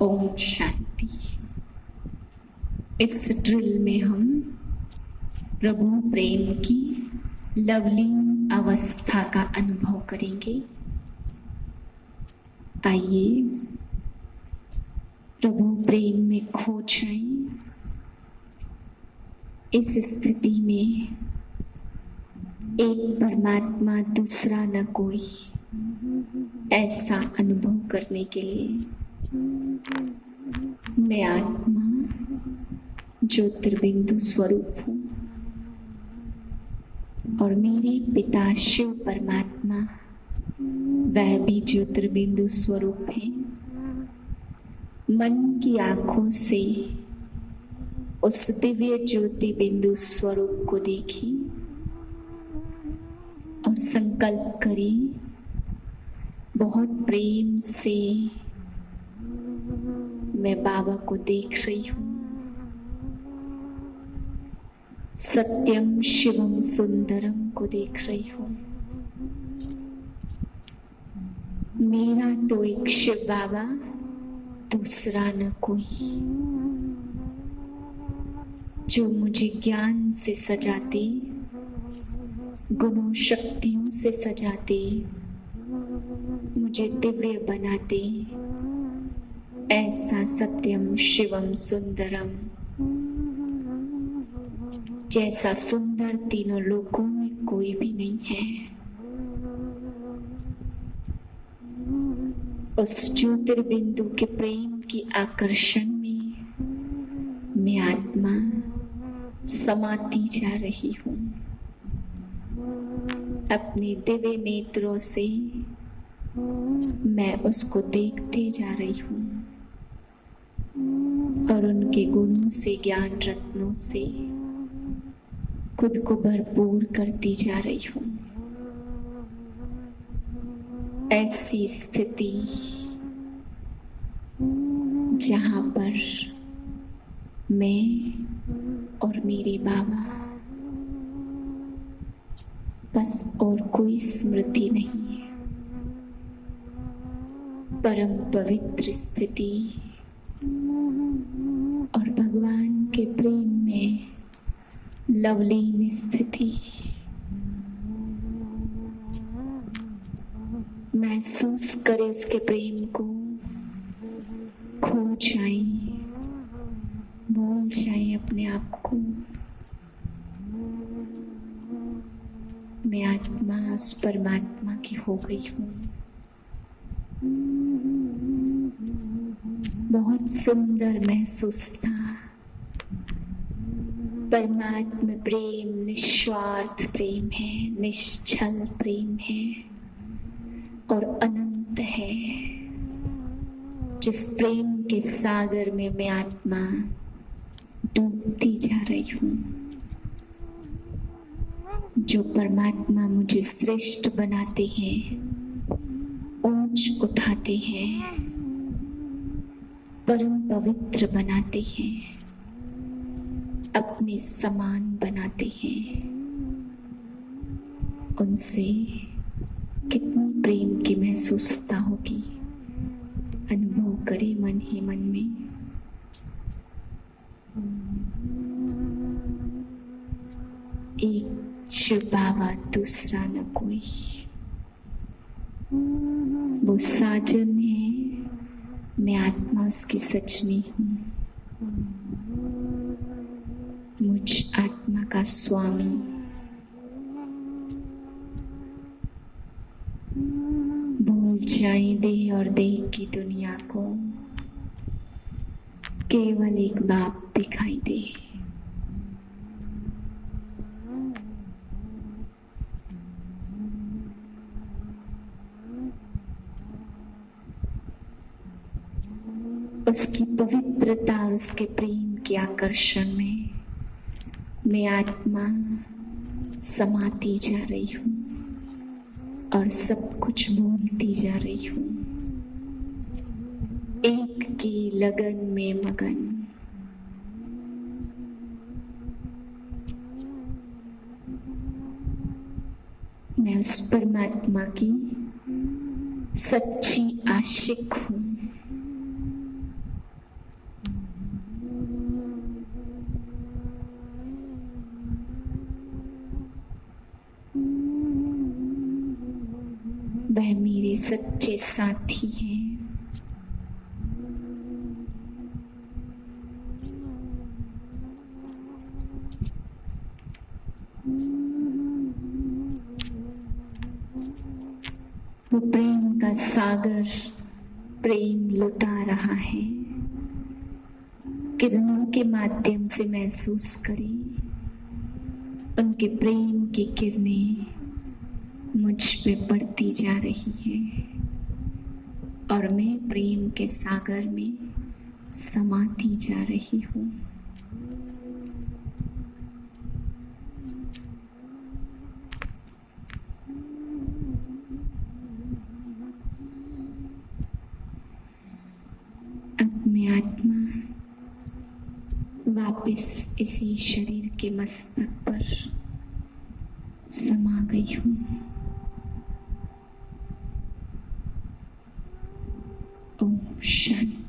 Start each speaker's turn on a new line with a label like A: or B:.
A: ओम शांति। इस ड्रिल में हम प्रभु प्रेम की लवली अवस्था का अनुभव करेंगे। आइए प्रभु प्रेम में खो जाएं। इस स्थिति में एक परमात्मा दूसरा न कोई, ऐसा अनुभव करने के लिए मैं आत्मा ज्योतिर्बिंदु स्वरूप हूँ और मेरे पिता शिव परमात्मा वह भी ज्योतिर्बिंदु स्वरूप है। मन की आंखों से उस दिव्य ज्योति बिंदु स्वरूप को देखी और संकल्प करी, बहुत प्रेम से मैं बाबा को देख रही हूँ। सत्यम शिवम सुंदरम को देख रही हूँ। मेरा तो एक शिव बाबा, दूसरा न कोई, जो मुझे ज्ञान से सजाते, गुणों शक्तियों से सजाते, मुझे दिव्य बनाते। ऐसा सत्यम शिवम सुंदरम, जैसा सुंदर तीनों लोकों में कोई भी नहीं है। उस ज्योतिर्बिंदु के प्रेम की आकर्षण में मैं आत्मा समाती जा रही हूँ। अपने दिव्य नेत्रों से मैं उसको देखते जा रही हूँ और उनके गुणों से, ज्ञान रत्नों से खुद को भरपूर करती जा रही हूँ। ऐसी स्थिति जहाँ पर मैं और मेरे बाबा, बस और कोई स्मृति नहीं है। परम पवित्र स्थिति और भगवान के प्रेम में लवलीन स्थिति। महसूस करें उसके प्रेम को, खो जाएं, भूल जाएं अपने आप को। मैं आत्मा उस परमात्मा की हो गई हूँ। बहुत सुंदर महसूस था। परमात्मा प्रेम निस्वार्थ प्रेम है, निश्चल प्रेम है और अनंत है। जिस प्रेम के सागर में मैं आत्मा डूबती जा रही हूँ। जो परमात्मा मुझे श्रेष्ठ बनाते हैं, ऊंच उठाते हैं, परम पवित्र बनाते हैं, अपने समान बनाते हैं, उनसे कितनी प्रेम की महसूसता होगी। अनुभव करें मन ही मन में। एक शिव बाबा, दूसरा न कोई। वो साजन है, मैं आत्मा उसकी सजनी हूँ। मुझ आत्मा का स्वामी। भूल जाएं देह और देह की दुनिया को, केवल एक बाप दिखाई दे। उसकी पवित्रता और उसके प्रेम के आकर्षण में मैं आत्मा समाती जा रही हूँ और सब कुछ भूलती जा रही हूँ। एक की लगन में मगन। मैं उस परमात्मा की सच्ची आशिक हूँ। वह मेरे सच्चे साथी हैं। वो प्रेम का सागर प्रेम लुटा रहा है। किरणों के माध्यम से महसूस करें, उनके प्रेम की किरणें मुझ पे पड़ती जा रही हैं और मैं प्रेम के सागर में समाती जा रही हूँ। अब मैं आत्मा वापस इसी शरीर के मस्तक पर समा गई हूँ। ओम शांति।